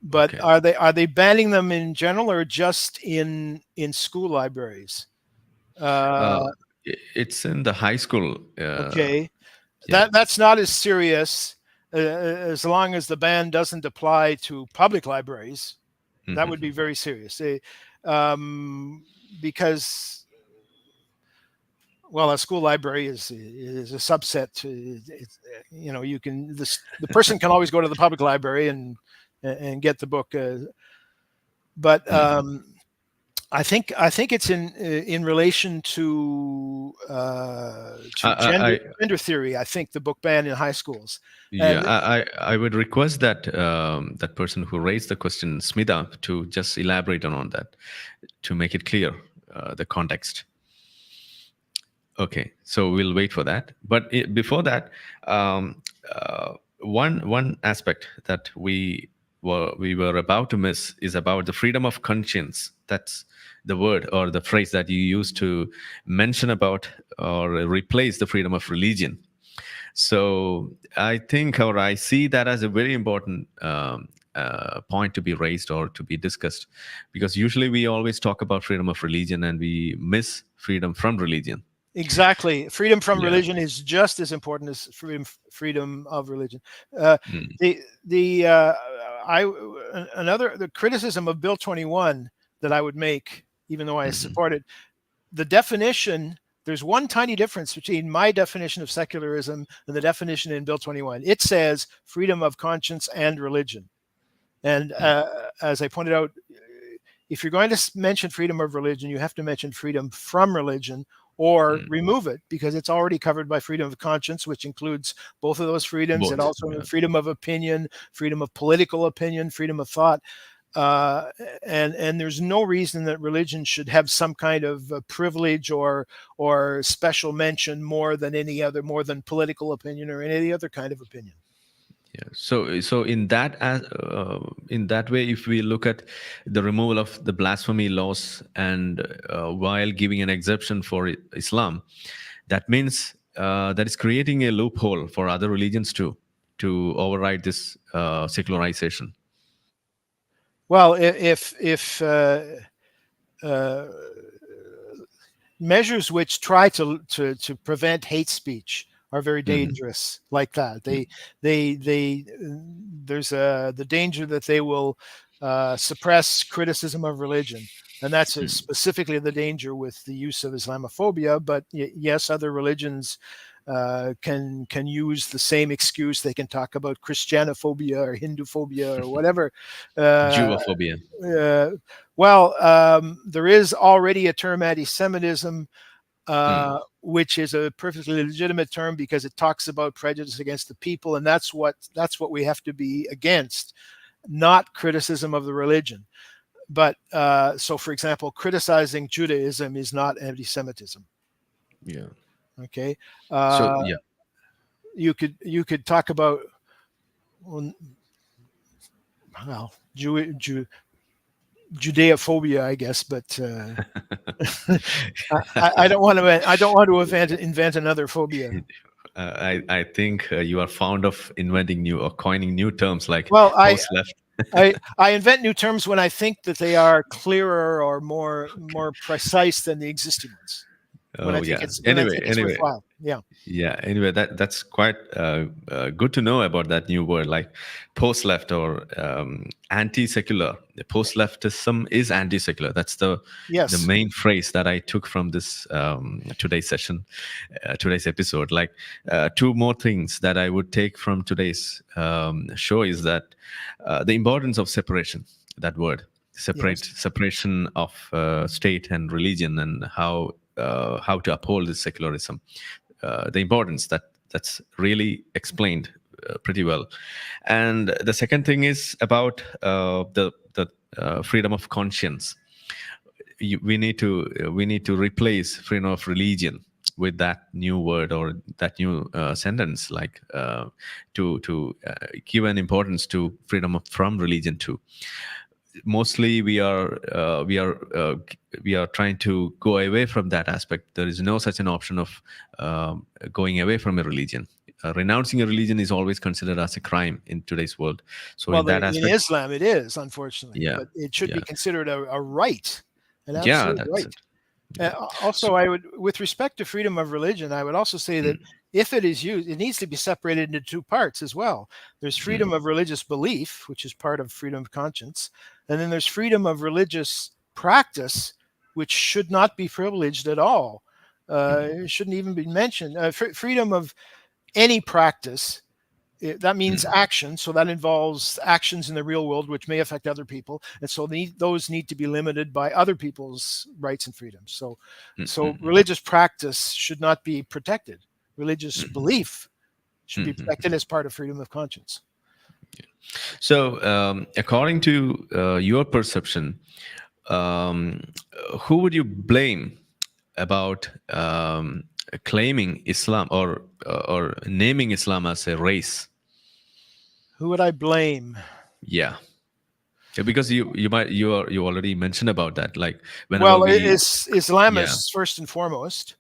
But are they banning them in general or just in school libraries? It's in the high school. Okay, that's not as serious as long as the ban doesn't apply to public libraries. That would be very serious. because, well, a school library is a subset. It's, you can, the person can always go to the public library and get the book, but I think it's in relation to gender theory. I think the book ban in high schools. Yeah, I would request that that person who raised the question, Smita, to just elaborate on that to make it clear, the context. Okay, so we'll wait for that. But before that, one aspect that we were about to miss is about the freedom of conscience. That's the word or the phrase that you used to mention about or replace the freedom of religion. So I think, or I see that as a very important point to be raised or to be discussed, because usually we always talk about freedom of religion and we miss freedom from religion. Exactly. Freedom from religion is just as important as freedom of religion. The criticism of Bill 21 that I would make, even though I support it, the definition, there's one tiny difference between my definition of secularism and the definition in Bill 21. It says freedom of conscience and religion. And as I pointed out, if you're going to mention freedom of religion, you have to mention freedom from religion, or remove it, because it's already covered by freedom of conscience, which includes both of those freedoms, and also freedom of opinion, freedom of political opinion, freedom of thought. And there's no reason that religion should have some kind of privilege or special mention more than political opinion or any other kind of opinion. Yeah. So in that way, if we look at the removal of the blasphemy laws and while giving an exception for Islam, that means that is creating a loophole for other religions too, to override this secularization. Well, if measures which try to prevent hate speech are very dangerous, like that. There's the danger that they will suppress criticism of religion, and that's specifically the danger with the use of Islamophobia. But yes, other religions can use the same excuse. They can talk about Christianophobia or Hinduphobia or whatever. Jewophobia. There is already a term, anti-Semitism, which is a perfectly legitimate term because it talks about prejudice against the people, and that's what we have to be against, not criticism of the religion. But so, for example, criticizing Judaism is not anti-Semitism. Yeah. Okay. So yeah, you could talk about Judeophobia, I guess, but I don't want to invent another phobia. I think you are fond of inventing new or coining new terms like post-left. I invent new terms when I think that they are clearer or more precise than the existing ones. It's worthwhile. Yeah. Anyway, that's quite good to know about that new word, like post-left or anti-secular. The post-leftism is anti-secular. That's the main phrase that I took from this today's session, today's episode. Like two more things that I would take from today's show is that the importance of separation. That word, separation of state and religion, and how to uphold this secularism. The importance that's really explained pretty well. And the second thing is about the freedom of conscience. We need to replace freedom of religion with that new word or that new sentence, like to give an importance to freedom from religion too. Mostly we are trying to go away from that aspect. There is no such an option of going away from a religion. Renouncing a religion is always considered as a crime in today's world. So in that aspect, in Islam it is, unfortunately. But it should be considered a right, an absolute right. Also, I would, with respect to freedom of religion, I would also say that if it is used, it needs to be separated into two parts as well. There's freedom of religious belief, which is part of freedom of conscience, and then there's freedom of religious practice which should not be privileged at all. Mm, It shouldn't even be mentioned. Freedom of any practice, that means mm, action. So that involves actions in the real world which may affect other people, and so those need to be limited by other people's rights and freedoms. mm, So mm, religious practice should not be protected. Religious mm, belief should be mm, mm. protected as part of freedom of conscience. So, according to your perception, um, who would you blame about claiming Islam or naming Islam as a race? Who would I blame? Yeah. Yeah, because you already mentioned about that. Like whenever Well, we, Islam yeah, is first and foremost,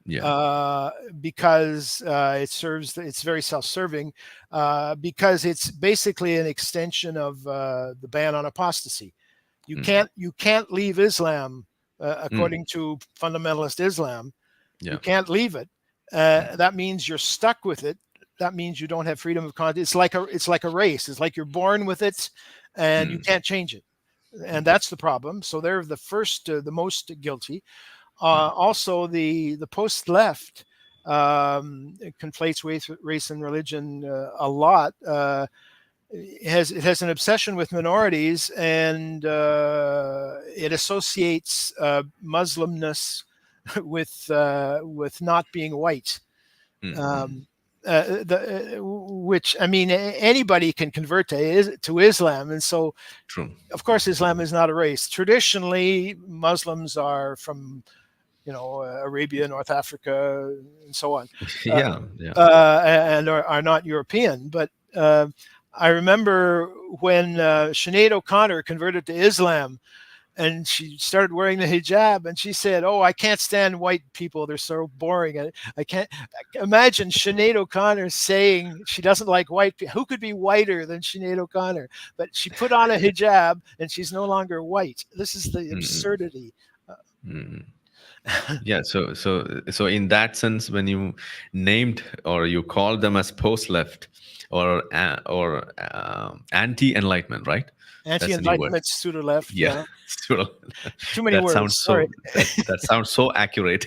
yeah, because it's very self-serving, because it's basically an extension of the ban on apostasy. mm, You can't leave Islam, mm, according to fundamentalist Islam. You yeah, can't leave it. mm, That means you're stuck with it. That means you don't have freedom of conscience. It's like a race. It's like you're born with it, and you mm, can't change it. And mm, that's the problem. So they're the first, the most guilty. mm, Also, the post left conflates race and religion a lot. It has an obsession with minorities, and it associates Muslimness with not being white. mm, mm. Um, which, I mean, anybody can convert to Islam, and so True. of course Islam is not a race. Traditionally, Muslims are from Arabia, North Africa, and so on, Yeah, yeah. and are not European. But I remember when Sinead O'Connor converted to Islam, and she started wearing the hijab, and she said, "Oh, I can't stand white people; they're so boring." I can't imagine Sinead O'Connor saying she doesn't like white people. Who could be whiter than Sinead O'Connor? But she put on a hijab, and she's no longer white. This is the Mm, absurdity. mm. Yeah, so in that sense, when you named or you called them as post-left or anti-enlightenment, right? That's the new word. Anti-enlightenment, pseudo left. Yeah, Yeah, so too many that words. sounds Sorry. so that sounds so accurate.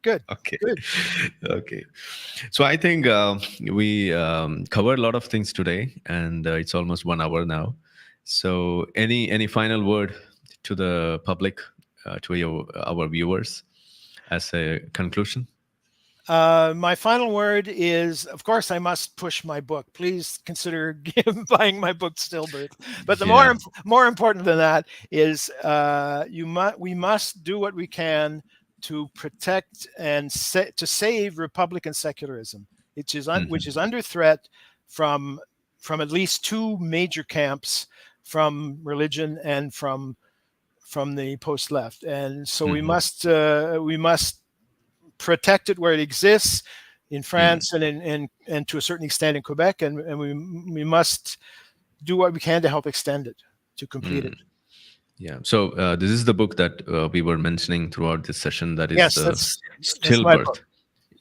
Good. Okay, Good. okay. So I think we covered a lot of things today, and it's almost 1 hour now. So any final word to the public, to our viewers, as a conclusion? My final word is, of course, I must push my book. Please consider buying my book, Stillbirth. But the Yeah. more important than that is we must do what we can to protect and to save Republican secularism, which is under threat from at least two major camps, from religion and from the post left. And so we must protect it where it exists in France and to a certain extent in Quebec, and we must do what we can to help extend it, to complete it. Yeah. So this is the book that we were mentioning throughout this session. That is Yes, the that's my book. Stillbirth.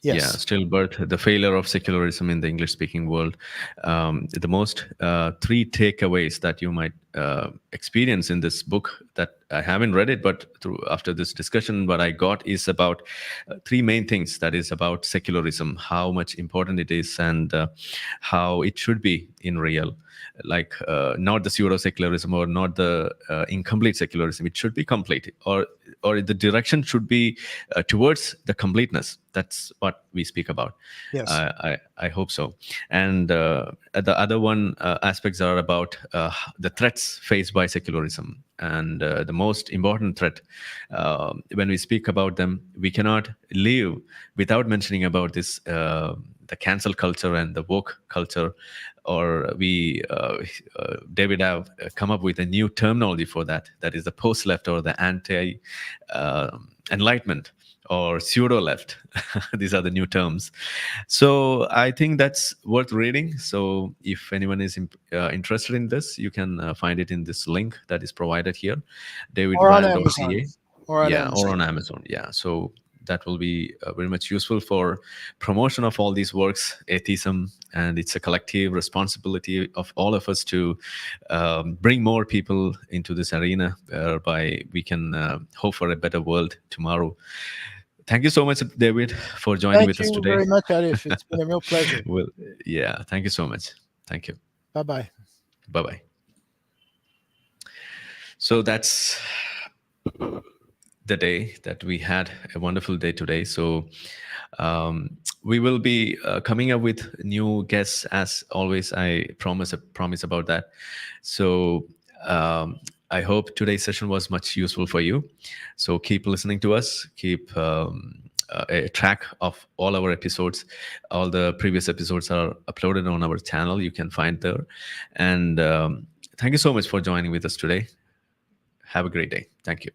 Yeah, Yes. Stillbirth, the failure of secularism in the English-speaking world. The most three takeaways that you might experience in this book, that I haven't read it, but after this discussion, what I got is about three main things. That is about secularism, how much important it is, and how it should be in real. Like not the pseudo-secularism or not the incomplete secularism. It should be complete, or the direction should be towards the completeness. That's what we speak about. Yes. I hope so. And the other one aspects are about the threats faced by secularism, and the most important threat. When we speak about them, we cannot live without mentioning about this. The cancel culture and the woke culture, or David have come up with a new terminology for that. That is the post-left or the anti-enlightenment or pseudo-left. These are the new terms. So I think that's worth reading. So if anyone is interested in this, you can find it in this link that is provided here, Or on davidvan.ca. Amazon. Or on Yeah, or Amazon. on Amazon. Yeah. So that will be very much useful for promotion of all these works, atheism, and it's a collective responsibility of all of us to bring more people into this arena, whereby we can hope for a better world tomorrow. Thank you so much, David, for joining Thank with us you today. very much, Arif. It's been a real pleasure. Well, yeah, thank you so much. Thank you. Bye-bye. Bye-bye. So that's the day that we had a wonderful day today. So we will be coming up with new guests as always. I promise about that. So I hope today's session was much useful for you. So keep listening to us. Keep a track of all our episodes. All the previous episodes are uploaded on our channel. You can find there. And thank you so much for joining with us today. Have a great day. Thank you.